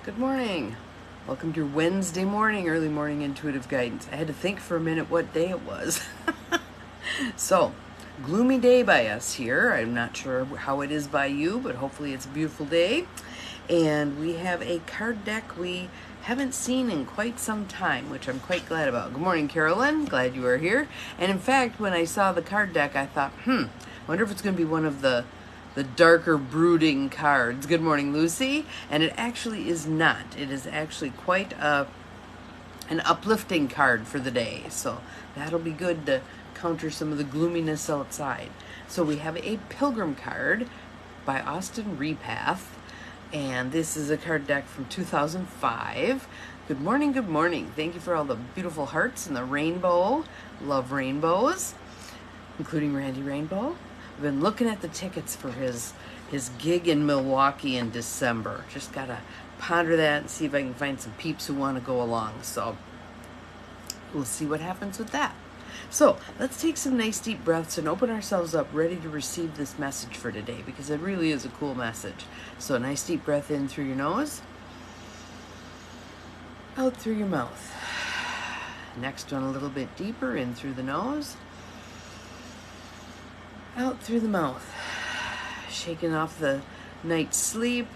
Good morning. Welcome to your Wednesday morning, early morning intuitive guidance. I had to think for a minute what day it was. So, gloomy day by us here. I'm not sure how it is by you, but hopefully it's a beautiful day. And we have a card deck we haven't seen in quite some time, which I'm quite glad about. Good morning, Carolyn. Glad you are here. And in fact, when I saw the card deck, I thought, wonder if it's going to be one of the darker brooding cards. Good morning, Lucy. And it actually is not. It is actually quite an uplifting card for the day. So that'll be good to counter some of the gloominess outside. So we have a Pilgrim card by Repath. And this is a card deck from 2005. Good morning, good morning. Thank you for all the beautiful hearts and the rainbow. Love rainbows, including Randy Rainbow. I've been looking at the tickets for his gig in Milwaukee in December. Just gotta ponder that and see if I can find some peeps who want to go along. So we'll see what happens with that. So let's take some nice deep breaths and open ourselves up, ready to receive this message for today, because it really is a cool message. So a nice deep breath in through your nose, out through your mouth. Next one a little bit deeper, in through the nose, out through the mouth. Shaking off the night's sleep,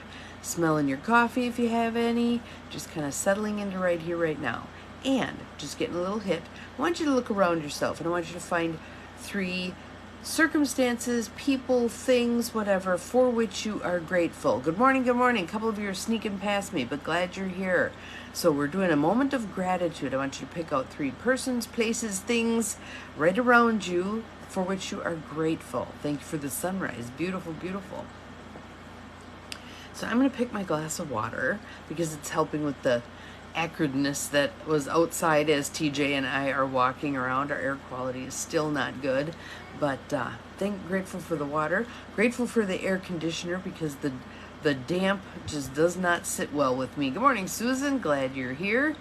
smelling your coffee if you have any, just kind of settling into right here, right now. And just getting a little hit. I want you to look around yourself, and I want you to find 3 circumstances, people, things, whatever, for which you are grateful. Good morning, good morning. A couple of you are sneaking past me, but glad you're here. So we're doing a moment of gratitude. I want you to pick out 3 persons, places, things right around you for which you are grateful. Thank you for the sunrise. Beautiful, beautiful. So I'm going to pick my glass of water because it's helping with the acridness that was outside as TJ and I are walking around. Our air quality is still not good, but grateful for the water, grateful for the air conditioner because the damp just does not sit well with me. Good morning, Susan. Glad you're here.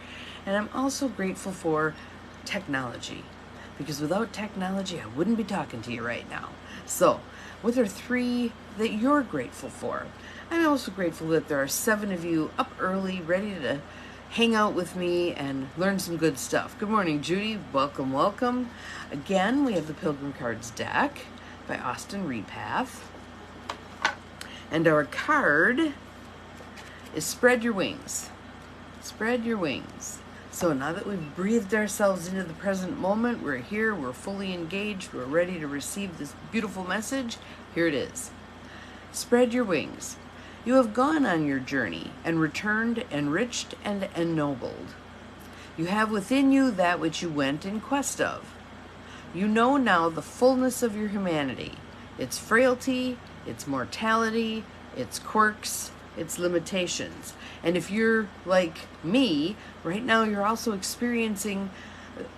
And I'm also grateful for technology, because without technology, I wouldn't be talking to you right now. So, what are 3 that you're grateful for? I'm also grateful that there are 7 of you up early, ready to hang out with me and learn some good stuff. Good morning, Judy. Welcome, welcome. Again, we have the Pilgrim Cards deck by Repath. And our card is Spread Your Wings. Spread your wings. So now that we've breathed ourselves into the present moment, we're here, we're fully engaged, we're ready to receive this beautiful message. Here it is. Spread your wings. You have gone on your journey and returned enriched and ennobled. You have within you that which you went in quest of. You know now the fullness of your humanity, its frailty, its mortality, its quirks, its limitations. And if you're like me, right now you're also experiencing,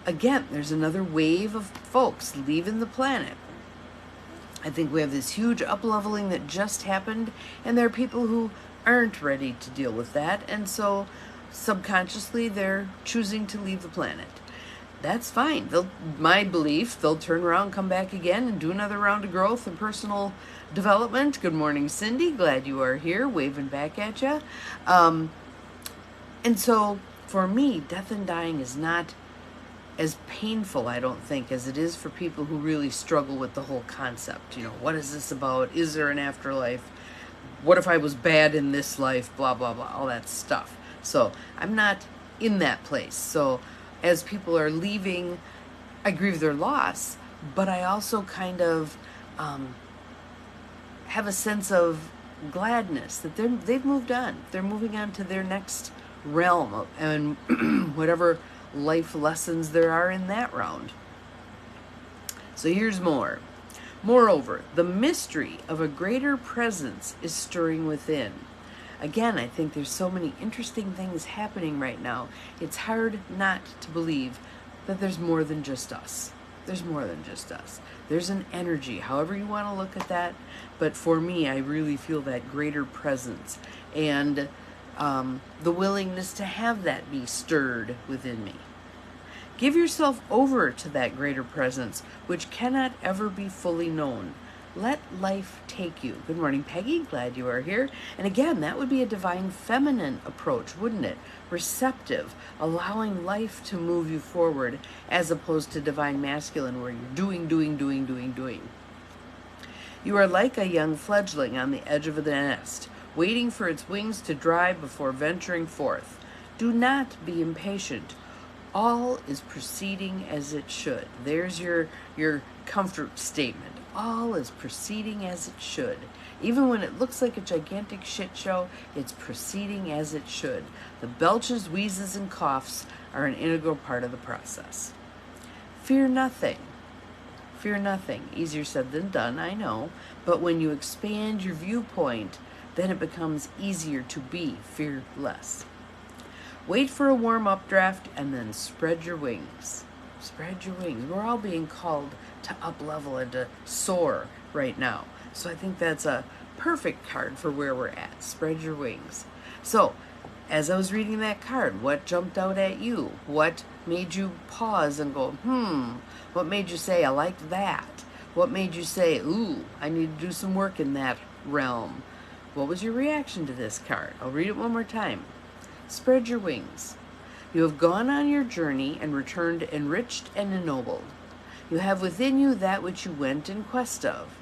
again, there's another wave of folks leaving the planet. I think we have this huge up-leveling that just happened, and there are people who aren't ready to deal with that, and so subconsciously they're choosing to leave the planet. That's fine. My belief, they'll turn around, come back again, and do another round of growth and personal development. Good morning, Cindy. Glad you are here, waving back at you. And so, for me, death and dying is not as painful, I don't think, as it is for people who really struggle with the whole concept. You know, what is this about? Is there an afterlife? What if I was bad in this life? Blah, blah, blah, all that stuff. So I'm not in that place. So as people are leaving, I grieve their loss, but I also kind of have a sense of gladness that they've moved on. They're moving on to their next realm and whatever life lessons there are in that round. So here's more. Moreover, the mystery of a greater presence is stirring within. Again, I think there's so many interesting things happening right now. It's hard not to believe that there's more than just us. There's more than just us. There's an energy, however you want to look at that. But for me, I really feel that greater presence and the willingness to have that be stirred within me. Give yourself over to that greater presence, which cannot ever be fully known. Let life take you. Good morning, Peggy. Glad you are here. And again, that would be a divine feminine approach, wouldn't it? Receptive, allowing life to move you forward, as opposed to divine masculine, where you're doing, doing, doing, doing, doing. You are like a young fledgling on the edge of the nest, waiting for its wings to dry before venturing forth. Do not be impatient. All is proceeding as it should. There's your comfort statement. All is proceeding as it should. Even when it looks like a gigantic shit show, it's proceeding as it should. The belches, wheezes, and coughs are an integral part of the process. Fear nothing. Fear nothing. Easier said than done, I know. But when you expand your viewpoint, then it becomes easier to be fearless. Wait for a warm updraft and then spread your wings. Spread your wings. We're all being called to up level and to soar right now. So I think that's a perfect card for where we're at. Spread your wings. So as I was reading that card, what jumped out at you? What made you pause and go, What made you say, I liked that? What made you say, ooh, I need to do some work in that realm? What was your reaction to this card? I'll read it one more time. Spread your wings. You have gone on your journey and returned enriched and ennobled. You have within you that which you went in quest of.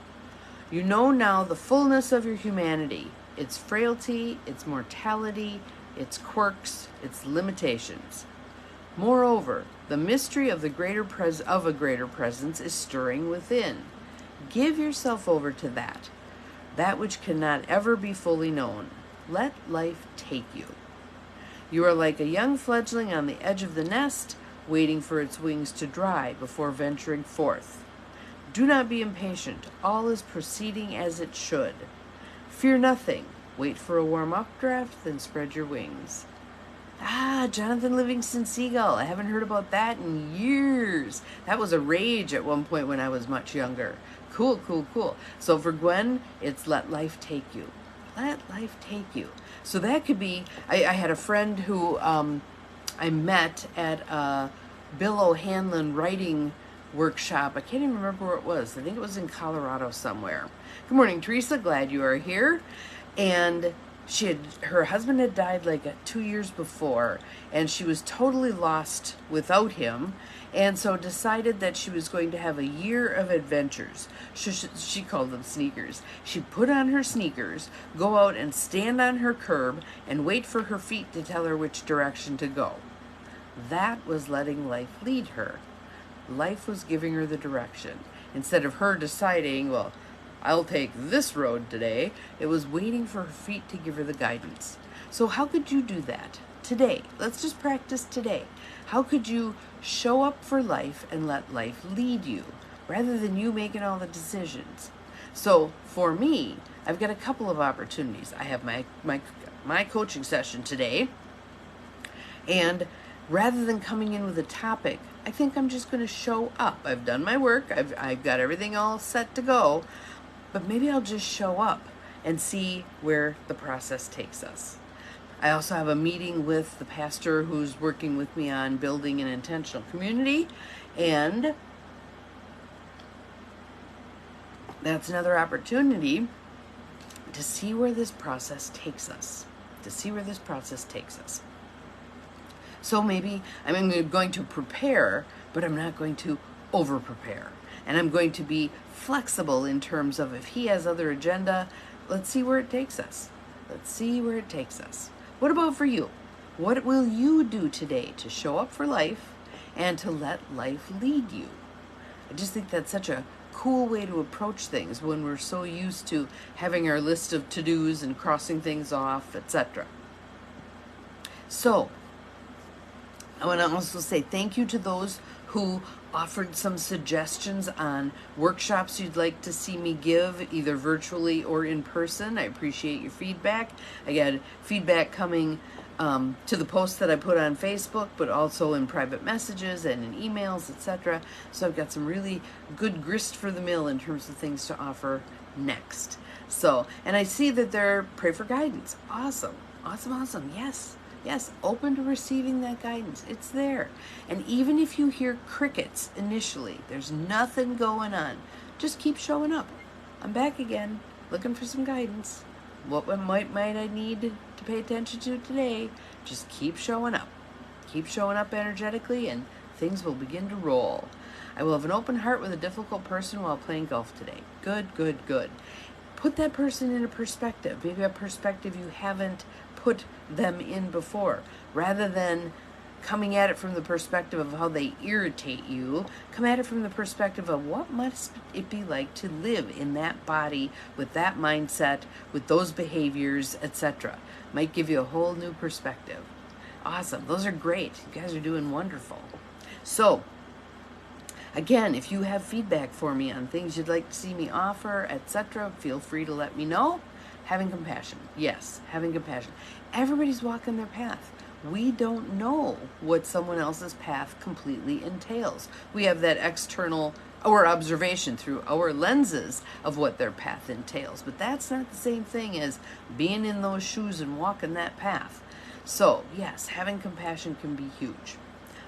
You know now the fullness of your humanity, its frailty, its mortality, its quirks, its limitations. Moreover, the mystery of a greater presence is stirring within. Give yourself over to that which cannot ever be fully known. Let life take you. You are like a young fledgling on the edge of the nest, waiting for its wings to dry before venturing forth. Do not be impatient. All is proceeding as it should. Fear nothing. Wait for a warm updraft, then spread your wings. Jonathan Livingston Seagull. I haven't heard about that in years. That was a rage at one point when I was much younger. Cool, cool, cool. So for Gwen, it's let life take you. Let life take you. So that could be, I had a friend who I met at a Bill O'Hanlon writing workshop. I can't even remember where it was. I think it was in Colorado somewhere. Good morning, Teresa. Glad you are here. And her husband had died like 2 years before, and she was totally lost without him, and so decided that she was going to have a year of adventures. She called them sneakers. She put on her sneakers, go out and stand on her curb and wait for her feet to tell her which direction to go. That was letting life lead her. Life was giving her the direction. Instead of her deciding, well, I'll take this road today, it was waiting for her feet to give her the guidance. So how could you do that today? Let's just practice today. How could you show up for life and let life lead you, rather than you making all the decisions? So for me, I've got a couple of opportunities. I have my coaching session today, and rather than coming in with a topic, I think I'm just going to show up. I've done my work. I've got everything all set to go. But maybe I'll just show up and see where the process takes us. I also have a meeting with the pastor who's working with me on building an intentional community, and that's another opportunity to see where this process takes us. So maybe I'm going to prepare, but I'm not going to over-prepare. And I'm going to be flexible in terms of if he has other agenda, let's see where it takes us. What about for you? What will you do today to show up for life and to let life lead you? I just think that's such a cool way to approach things when we're so used to having our list of to-dos and crossing things off, etc. So, I want to also say thank you to those who offered some suggestions on workshops you'd like to see me give, either virtually or in person. I appreciate your feedback. I got feedback coming to the posts that I put on Facebook, but also in private messages and in emails, etc. So I've got some really good grist for the mill in terms of things to offer next. So, and I see that they're pray for guidance. Awesome. Yes, open to receiving that guidance. It's there. And even if you hear crickets initially, there's nothing going on. Just keep showing up. I'm back again, looking for some guidance. What might I need to pay attention to today? Just keep showing up. Keep showing up energetically and things will begin to roll. I will have an open heart with a difficult person while playing golf today. Good, good, good. Put that person in a perspective. Maybe a perspective you haven't put them in before. Rather than coming at it from the perspective of how they irritate you, come at it from the perspective of what must it be like to live in that body, with that mindset, with those behaviors, etc. Might give you a whole new perspective. Awesome. Those are great. You guys are doing wonderful. So, again, if you have feedback for me on things you'd like to see me offer, etc., feel free to let me know. Having compassion. Yes, having compassion. Everybody's walking their path. We don't know what someone else's path completely entails. We have that external, our observation through our lenses of what their path entails. But that's not the same thing as being in those shoes and walking that path. So, yes, having compassion can be huge.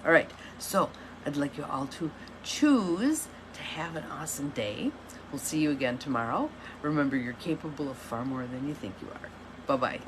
All right, so I'd like you all to choose to have an awesome day. We'll see you again tomorrow. Remember, you're capable of far more than you think you are. Bye-bye.